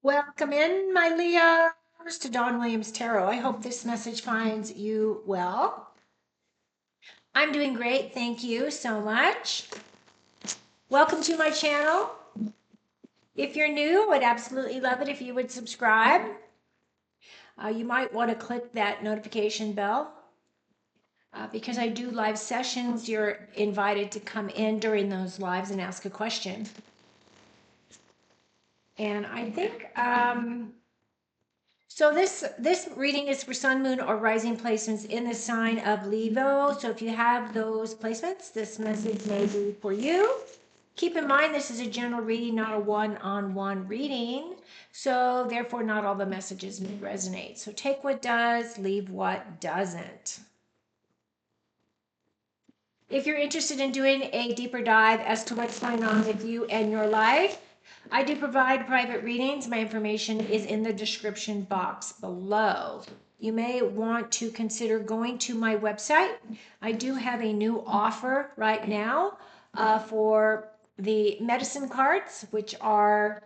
Welcome in, my Leos, to Dawn Williams Tarot. I hope this message finds you well. I'm doing great. Thank you so much. Welcome to my channel. If you're new, I'd absolutely love it if you would subscribe. You might want to click that notification bell because I do live sessions. You're invited to come in during those lives and ask a question. And I think so this reading is for sun, moon, or rising placements in the sign of Leo. So if you have those placements, this message may be for you. Keep in mind, this is a general reading, not a one-on-one reading. So therefore, not all the messages may resonate. So take what does, leave what doesn't. If you're interested in doing a deeper dive as to what's going on with you and your life, I do provide private readings. My information is in the description box below. You may want to consider going to my website. I do have a new offer right now for the medicine cards, which are,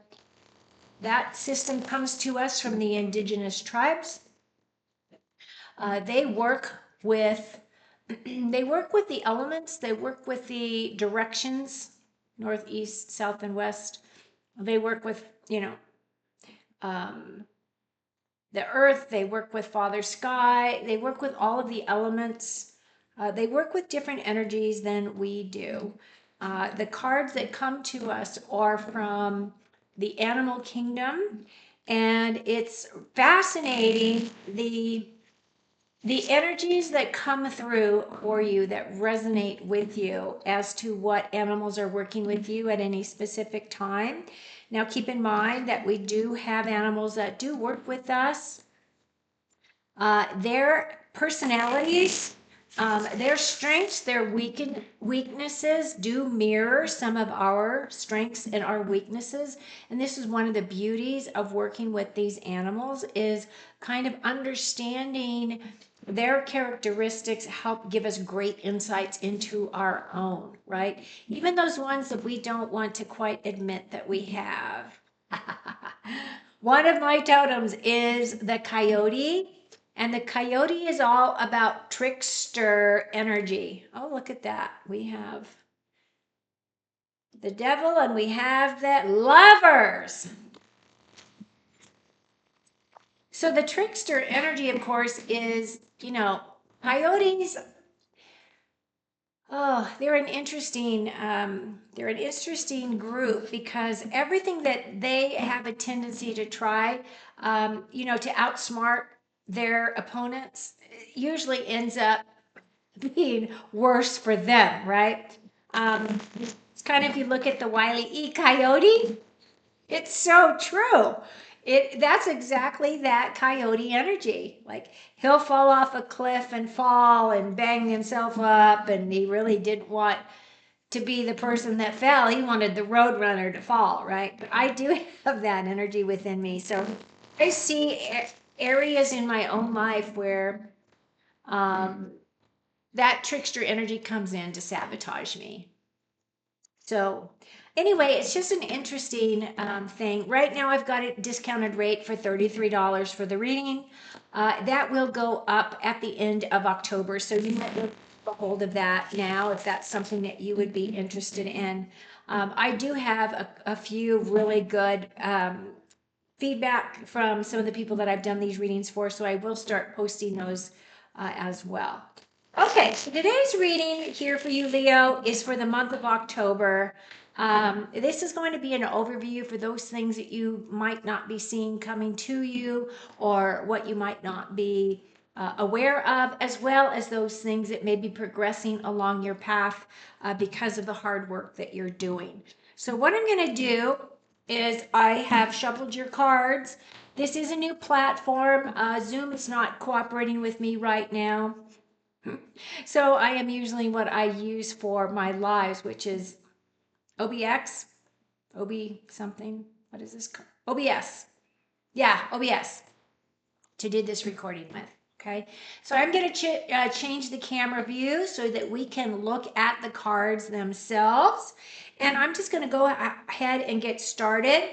that system comes to us from the indigenous tribes. They work with the elements, they work with the directions, north, east, south, and west. They work with, the earth, they work with Father Sky, they work with all of the elements. They work with different energies than we do. The cards that come to us are from the animal kingdom, and it's fascinating the energies that come through for you that resonate with you as to what animals are working with you at any specific time. Now, keep in mind that we do have animals that do work with us. Their personalities, their strengths, their weaknesses do mirror some of our strengths and our weaknesses. And this is one of the beauties of working with these animals, is kind of understanding their characteristics help give us great insights into our own, right? Even those ones that we don't want to quite admit that we have. One of my totems is the coyote, and the coyote is all about trickster energy. Oh, look at that. We have the devil and we have the lovers. So the trickster energy, of course, is, coyotes. Oh, they're an interesting group because everything that they have a tendency to try, to outsmart their opponents, usually ends up being worse for them, right? It's kind of, if you look at the Wile E. Coyote, it's so true. That's exactly that coyote energy. Like, he'll fall off a cliff and fall and bang himself up, and he really didn't want to be the person that fell. He wanted the road runner to fall, right? But I do have that energy within me. So I see areas in my own life where that trickster energy comes in to sabotage me. So anyway, it's just an interesting thing. Right now, I've got a discounted rate for $33 for the reading. That will go up at the end of October. So you might get a hold of that now if that's something that you would be interested in. I do have a few really good feedback from some of the people that I've done these readings for, so I will start posting those as well. Okay, so today's reading here for you, Leo, is for the month of October. This is going to be an overview for those things that you might not be seeing coming to you, or what you might not be aware of, as well as those things that may be progressing along your path because of the hard work that you're doing. So what I'm going to do is, I have shuffled your cards. This is a new platform. Zoom is not cooperating with me right now. So I am using what I use for my lives, which is OBX, OB something. What is this? OBS. Yeah, OBS to do this recording with. Okay, so I'm going to change the camera view so that we can look at the cards themselves. And I'm just going to go ahead and get started.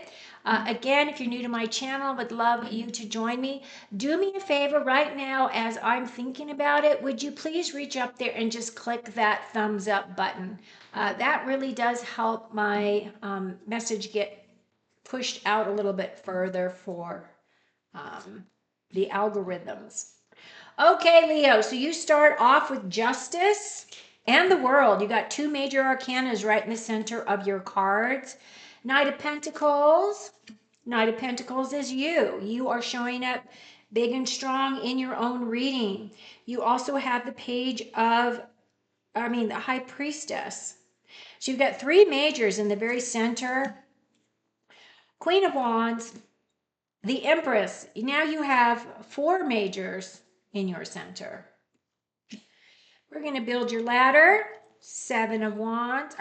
Again, if you're new to my channel, would love you to join me. Do me a favor right now as I'm thinking about it. Would you please reach up there and just click that thumbs up button? That really does help my message get pushed out a little bit further for the algorithms. Okay, Leo, so you start off with Justice and the World. You got two major arcanas right in the center of your cards. Knight of Pentacles. Knight of Pentacles is you. You are showing up big and strong in your own reading. You also have the the High Priestess. So you've got three majors in the very center. Queen of Wands, the Empress. Now you have four majors in your center. We're going to build your ladder. Six of Wands,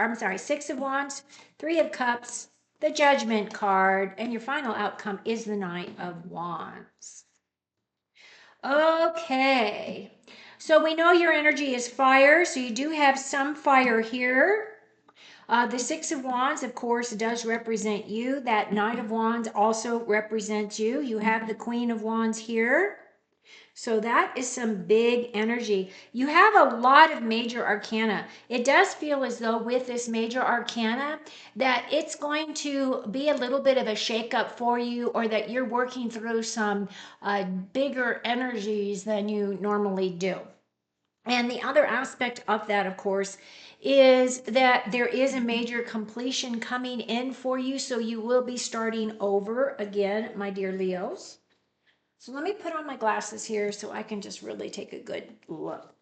Three of Cups, the Judgment card, and your final outcome is the Knight of Wands. Okay, so we know your energy is fire, so you do have some fire here. The Six of Wands, of course, does represent you. That Knight of Wands also represents you. You have the Queen of Wands here. So that is some big energy. You have a lot of major arcana. It does feel as though with this major arcana that it's going to be a little bit of a shakeup for you, or that you're working through some bigger energies than you normally do. And the other aspect of that, of course, is that there is a major completion coming in for you. So you will be starting over again, my dear Leos. So let me put on my glasses here so I can just really take a good look.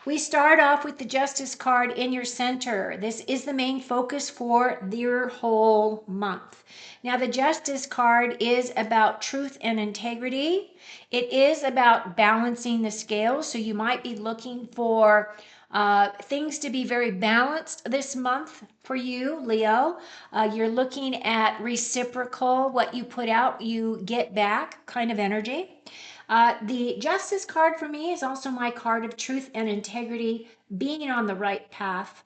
We start off with the Justice card in your center. This is the main focus for your whole month. Now, the Justice card is about truth and integrity. It is about balancing the scales. So you might be looking for things to be very balanced this month for you, Leo. You're looking at reciprocal, what you put out, you get back kind of energy. The Justice card for me is also my card of truth and integrity, being on the right path.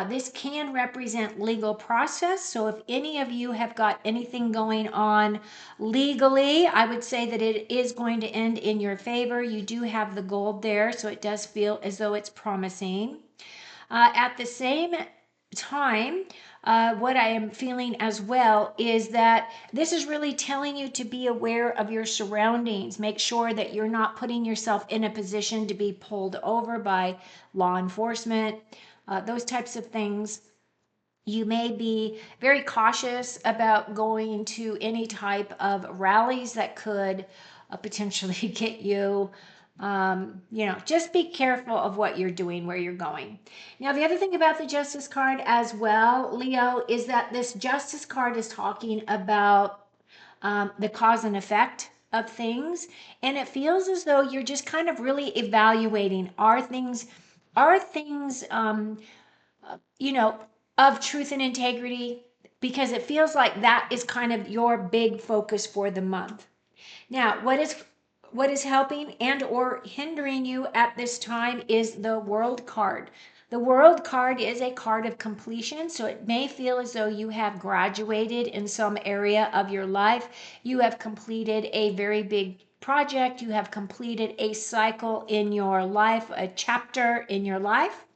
This can represent legal process. So if any of you have got anything going on legally, I would say that it is going to end in your favor. You do have the gold there, so it does feel as though it's promising. At the same time, what I am feeling as well is that this is really telling you to be aware of your surroundings. Make sure that you're not putting yourself in a position to be pulled over by law enforcement, those types of things. You may be very cautious about going to any type of rallies that could potentially get you just be careful of what you're doing, where you're going. Now, the other thing about the Justice card as well, Leo, is that this Justice card is talking about the cause and effect of things. And it feels as though you're just kind of really evaluating, are things, of truth and integrity? Because it feels like that is kind of your big focus for the month. Now, what is helping and or hindering you at this time is the World card. The World card is a card of completion, so it may feel as though you have graduated in some area of your life. You have completed a very big project. You have completed a cycle in your life, a chapter in your life.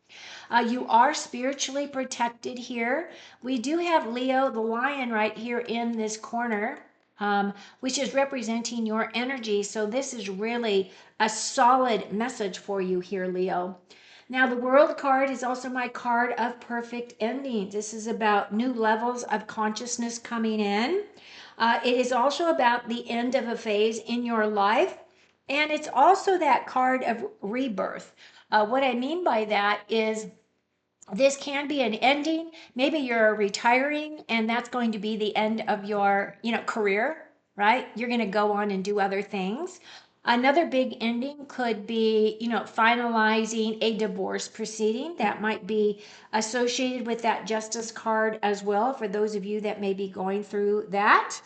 You are spiritually protected here. We do have Leo, the lion, right here in this corner, which is representing your energy. So this is really a solid message for you here, Leo. Now, the World card is also my card of perfect endings. This is about new levels of consciousness coming in. It is also about the end of a phase in your life. And it's also that card of rebirth. What I mean by that is this can be an ending. Maybe you're retiring and that's going to be the end of your, career, right? You're going to go on and do other things. Another big ending could be, finalizing a divorce proceeding. That might be associated with that Justice card as well, for those of you that may be going through that.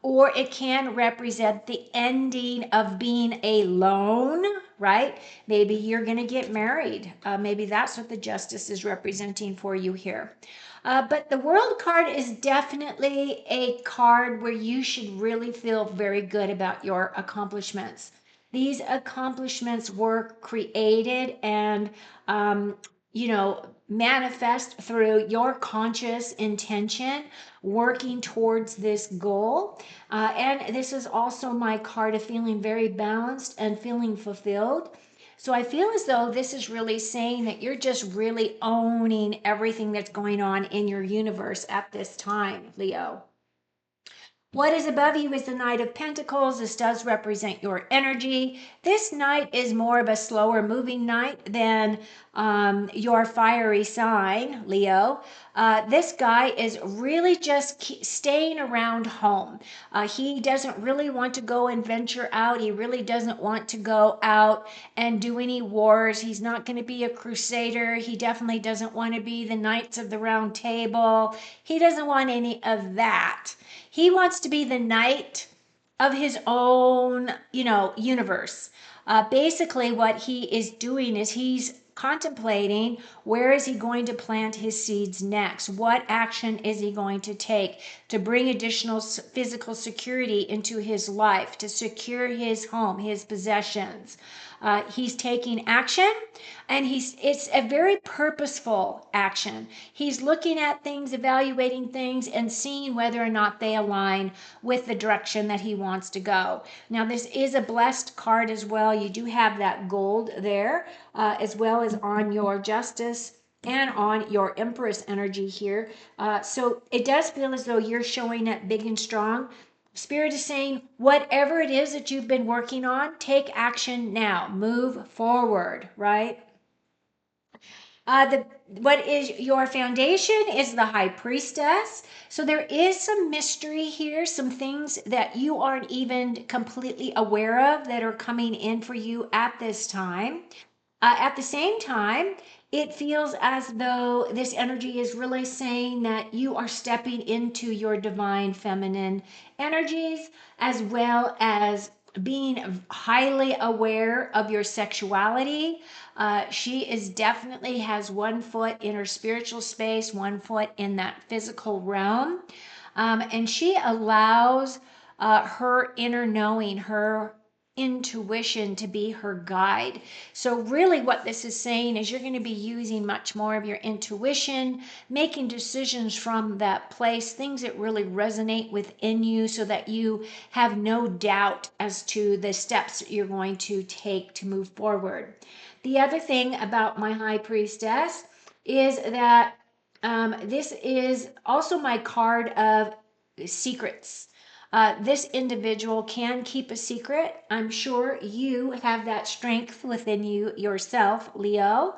or it can represent the ending of being alone, right? Maybe you're going to get married. Maybe that's what the Justice is representing for you here. But the World card is definitely a card where you should really feel very good about your accomplishments. These accomplishments were created and, manifest through your conscious intention working towards this goal. And this is also my card of feeling very balanced and feeling fulfilled. So I feel as though this is really saying that you're just really owning everything that's going on in your universe at this time, Leo. What is above you is the Knight of Pentacles. This does represent your energy. This Knight is more of a slower moving Knight than your fiery sign, Leo. This guy is really just staying around home. He doesn't really want to go and venture out. He really doesn't want to go out and do any wars. He's not going to be a crusader. He definitely doesn't want to be the Knights of the Round Table. He doesn't want any of that. He wants to be the knight of his own, universe. Basically, what he is doing is he's contemplating where is he going to plant his seeds next? What action is he going to take to bring additional physical security into his life, to secure his home, his possessions? He's taking action, and it's a very purposeful action. He's looking at things, evaluating things, and seeing whether or not they align with the direction that he wants to go. Now, this is a blessed card as well. You do have that gold there, as well as on your Justice and on your Empress energy here. So it does feel as though you're showing up big and strong. Spirit is saying, whatever it is that you've been working on, take action now. Move forward, right? What is your foundation is the High Priestess. So there is some mystery here, some things that you aren't even completely aware of that are coming in for you at this time. At the same time, it feels as though this energy is really saying that you are stepping into your divine feminine energies, as well as being highly aware of your sexuality. She is definitely has one foot in her spiritual space, one foot in that physical realm. And she allows her inner knowing, her intuition to be her guide. So really what this is saying is you're going to be using much more of your intuition, making decisions from that place, things that really resonate within you so that you have no doubt as to the steps that you're going to take to move forward. The other thing about my High Priestess is that this is also my card of secrets. This individual can keep a secret. I'm sure you have that strength within you yourself, Leo.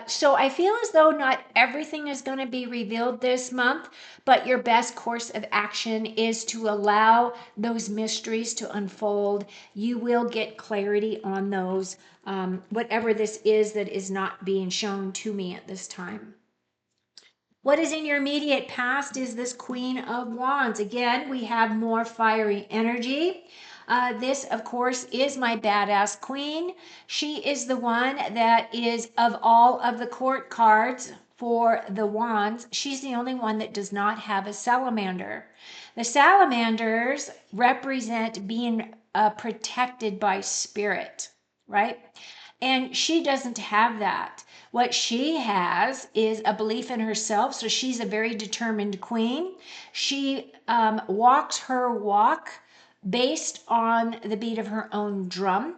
So I feel as though not everything is going to be revealed this month, but your best course of action is to allow those mysteries to unfold. You will get clarity on those, whatever this is that is not being shown to me at this time. What is in your immediate past is this Queen of Wands. Again, we have more fiery energy. This, of course, is my badass queen. She is the one that is, of all of the court cards for the wands, she's the only one that does not have a salamander. The salamanders represent being protected by spirit, right? And she doesn't have that. What she has is a belief in herself. So she's a very determined queen. She walks her walk based on the beat of her own drum.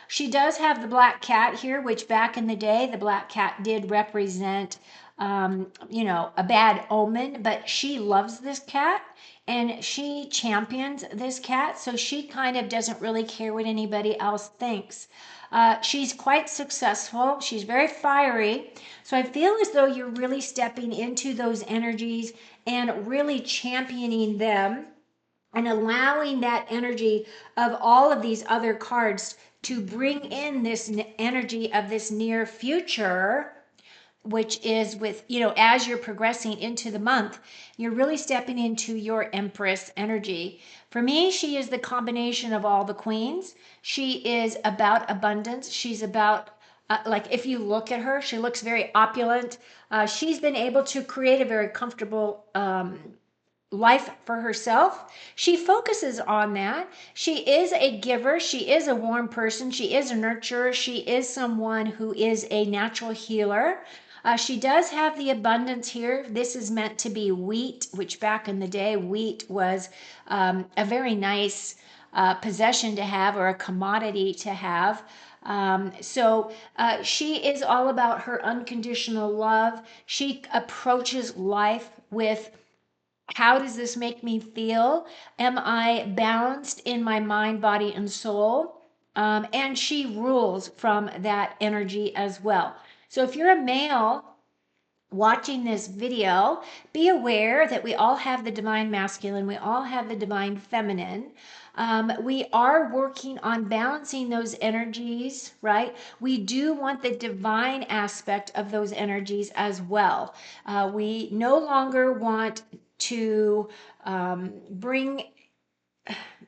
She does have the black cat here, which back in the day, the black cat did represent, a bad omen, but she loves this cat and she champions this cat. So she kind of doesn't really care what anybody else thinks. She's quite successful. She's very fiery. So I feel as though you're really stepping into those energies and really championing them and allowing that energy of all of these other cards to bring in this energy of this near future which is with, as you're progressing into the month, you're really stepping into your Empress energy. For me, she is the combination of all the queens. She is about abundance. She's about, like, if you look at her, she looks very opulent. She's been able to create a very comfortable life for herself. She focuses on that. She is a giver. She is a warm person. She is a nurturer. She is someone who is a natural healer. She does have the abundance here. This is meant to be wheat, which back in the day, wheat was a very nice possession to have, or a commodity to have. So she is all about her unconditional love. She approaches life with, how does this make me feel? Am I balanced in my mind, body, and soul? And she rules from that energy as well. So if you're a male watching this video, be aware that we all have the divine masculine, we all have the divine feminine. We are working on balancing those energies, right? We do want the divine aspect of those energies as well. We no longer want to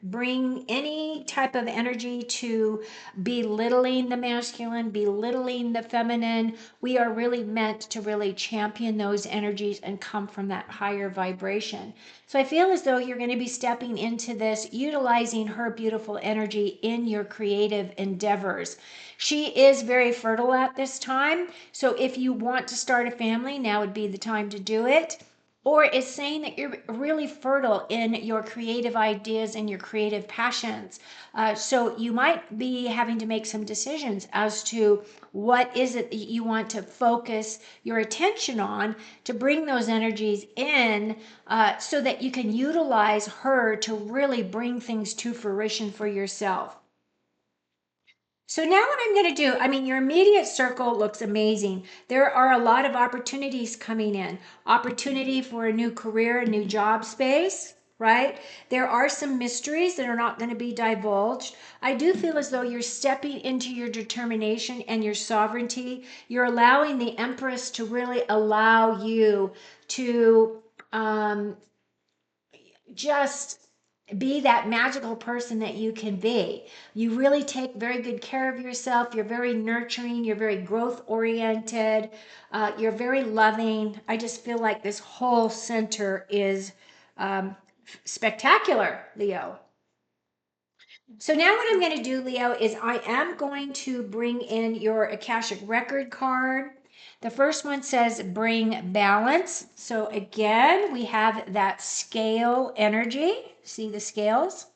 bring any type of energy to belittling the masculine, belittling the feminine. We are really meant to really champion those energies and come from that higher vibration. So I feel as though you're going to be stepping into this, utilizing her beautiful energy in your creative endeavors. She is very fertile at this time. So if you want to start a family, now would be the time to do it. Or it's saying that you're really fertile in your creative ideas and your creative passions. So you might be having to make some decisions as to what is it that you want to focus your attention on to bring those energies in, so that you can utilize her to really bring things to fruition for yourself. So now what I'm going to do, I mean, your immediate circle looks amazing. There are a lot of opportunities coming in. Opportunity for a new career, a new job space, right? There are some mysteries that are not going to be divulged. I do feel as though you're stepping into your determination and your sovereignty. You're allowing the Empress to really allow you to just be that magical person that you can be. You really take very good care of yourself. You're very nurturing. You're very growth oriented. You're very loving. I just feel like this whole center is spectacular, Leo. So now what I'm going to do, Leo, is I am going to bring in your Akashic record card. The first one says bring balance. So again, we have that scale energy. See the scales?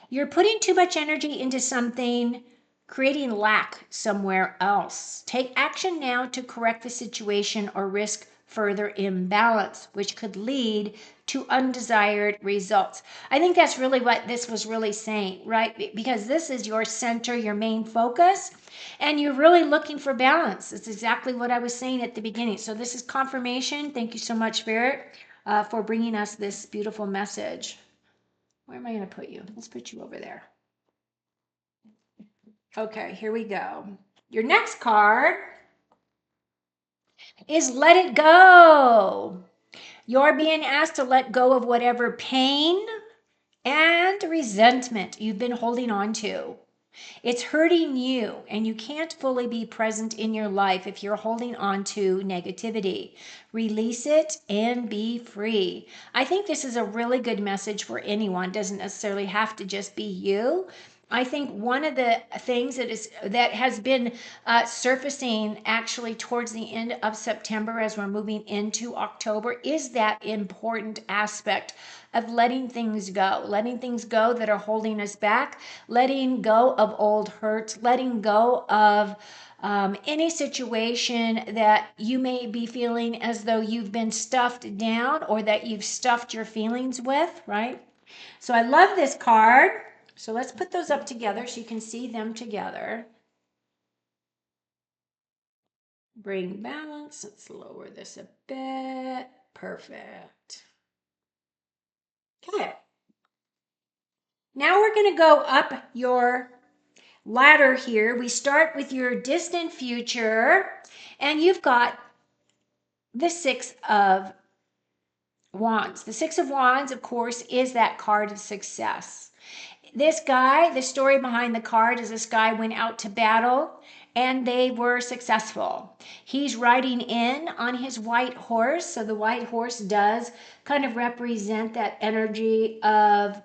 You're putting too much energy into something, creating lack somewhere else. Take action now to correct the situation or risk further imbalance, which could lead to undesired results. I think that's really what this was really saying, right? Because this is your center, your main focus, and you're really looking for balance. It's exactly what I was saying at the beginning. So this is confirmation. Thank you so much, Spirit, for bringing us this beautiful message. Where am I going to put you? Let's put you over there. Okay, here we go. Your next card is let it go. You're being asked to let go of whatever pain and resentment you've been holding on to. It's hurting you, and you can't fully be present in your life if you're holding on to negativity. Release it and be free. I think this is a really good message for anyone. It doesn't necessarily have to just be you. I think one of the things that has been surfacing actually towards the end of September as we're moving into October is that important aspect of letting things go that are holding us back, letting go of old hurts, letting go of any situation that you may be feeling as though you've been stuffed down or that you've stuffed your feelings with, right? So I love this card. So let's put those up together so you can see them together. Bring balance. Let's lower this a bit. Perfect. Okay. Now we're going to go up your ladder here. We start with your distant future, and you've got the Six of Wands. The Six of Wands, of course, is that card of success. This guy, the story behind the card is this guy went out to battle and they were successful. He's riding in on his white horse. So the white horse does kind of represent that energy of,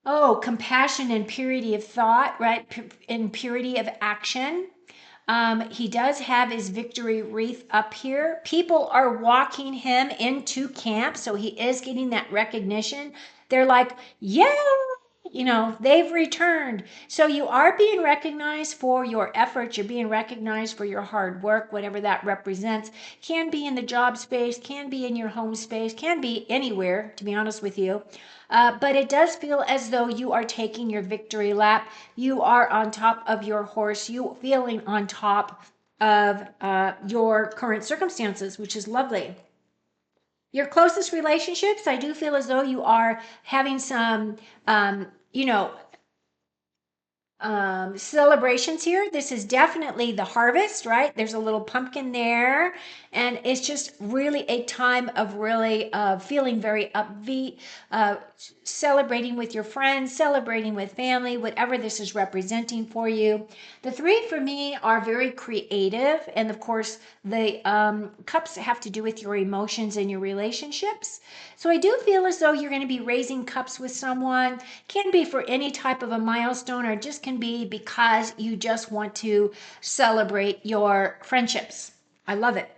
oh, compassion and purity of thought, right? And purity of action. He does have his victory wreath up here. People are walking him into camp, so he is getting that recognition. They're like, yeah, they've returned. So you are being recognized for your efforts. You're being recognized for your hard work, whatever that represents. Can be in the job space, can be in your home space, can be anywhere, to be honest with you. But it does feel as though you are taking your victory lap. You are on top of your horse. You feeling on top of your current circumstances, which is lovely. Your closest relationships, I do feel as though you are having some, um, you know, celebrations here. This is definitely the harvest, right? There's a little pumpkin there, and it's just really a time of really feeling very upbeat, celebrating with your friends, celebrating with family, whatever this is representing for you. The three for me are very creative, and of course, the cups have to do with your emotions and your relationships. So I do feel as though you're going to be raising cups with someone. Can be for any type of a milestone, or just can be because you just want to celebrate your friendships. I love it.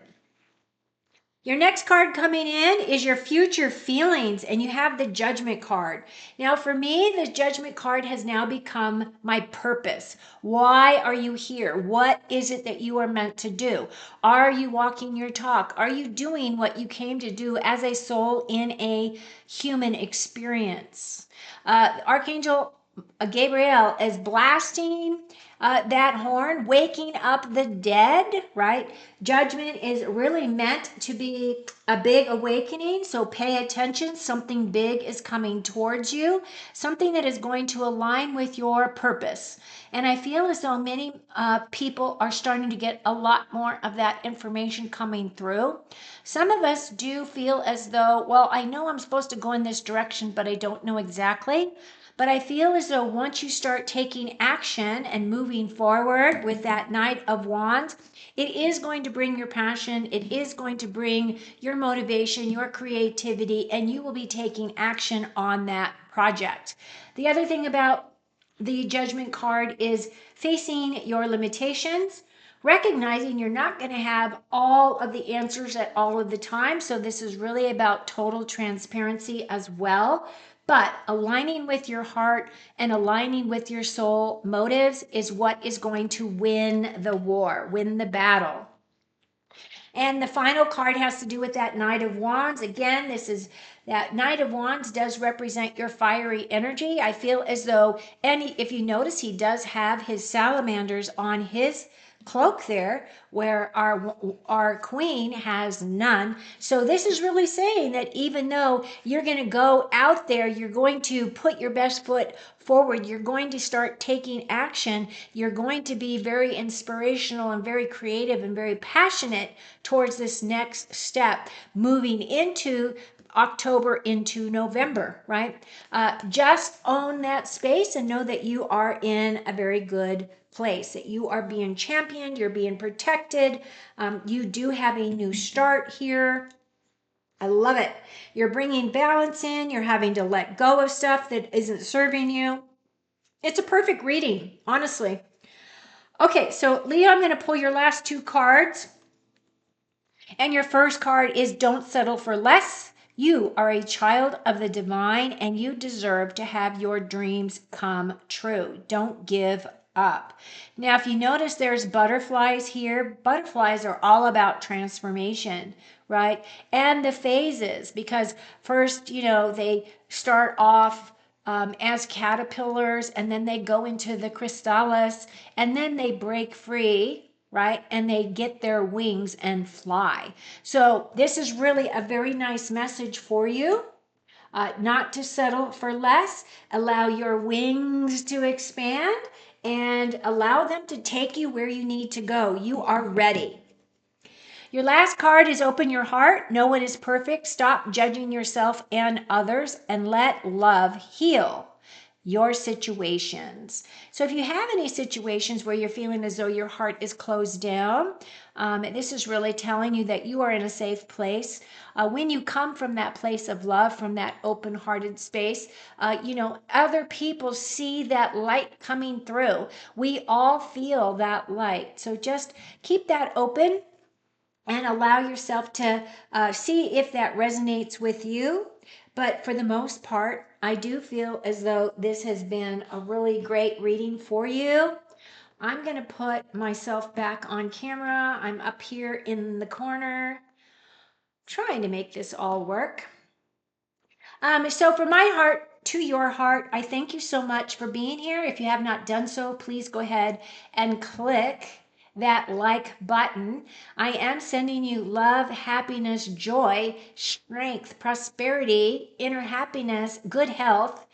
Your next card coming in is your future feelings, and you have the Judgment card. Now, for me, the Judgment card has now become my purpose. Why are you here? What is it that you are meant to do? Are you walking your talk? Are you doing what you came to do as a soul in a human experience? Archangel Gabriel is blasting that horn, waking up the dead, right? Judgment is really meant to be a big awakening. So pay attention. Something big is coming towards you, something that is going to align with your purpose. And I feel as though many people are starting to get a lot more of that information coming through. Some of us do feel as though, well, I know I'm supposed to go in this direction, but I don't know exactly. But I feel as though once you start taking action and moving forward with that Knight of Wands, it is going to bring your passion, it is going to bring your motivation, your creativity, and you will be taking action on that project. The other thing about the Judgment card is facing your limitations, recognizing you're not going to have all of the answers at all of the time. So this is really about total transparency as well. But aligning with your heart and aligning with your soul motives is what is going to win the war, win the battle. And the final card has to do with that Knight of Wands. Again, this is that Knight of Wands does represent your fiery energy. I feel as though, and if you notice, he does have his salamanders on his cloak there, where our queen has none. So this is really saying that even though you're going to go out there, you're going to put your best foot forward, you're going to start taking action, you're going to be very inspirational and very creative and very passionate towards this next step, moving into October into November, right? Just own that space and know that you are in a very good place, that you are being championed, you're being protected. You do have a new start here. I love it. You're bringing balance in. You're having to let go of stuff that isn't serving you. It's a perfect reading, honestly. Okay, so Leo, I'm going to pull your last two cards. And your first card is Don't Settle for Less. You are a child of the divine and you deserve to have your dreams come true. Don't give up. Now, if you notice there's butterflies here, butterflies are all about transformation, right? And the phases, because first, they start off as caterpillars and then they go into the chrysalis and then they break free, right? And they get their wings and fly. So this is really a very nice message for you. Not to settle for less. Allow your wings to expand and allow them to take you where you need to go. You are ready. Your last card is open your heart. No one is perfect. Stop judging yourself and others and let love heal your situations. So if you have any situations where you're feeling as though your heart is closed down, this is really telling you that you are in a safe place. When you come from that place of love, from that open-hearted space, other people see that light coming through. We all feel that light. So just keep that open and allow yourself to see if that resonates with you. But for the most part, I do feel as though this has been a really great reading for you. I'm going to put myself back on camera. I'm up here in the corner trying to make this all work. So from my heart to your heart, I thank you so much for being here. If you have not done so, please go ahead and click that like button. I am sending you love, happiness, joy, strength, prosperity, inner happiness, good health,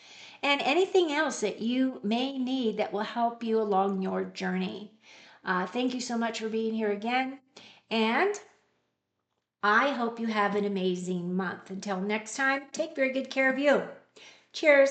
and anything else that you may need that will help you along your journey. Thank you so much for being here again. And I hope you have an amazing month. Until next time, take very good care of you. Cheers.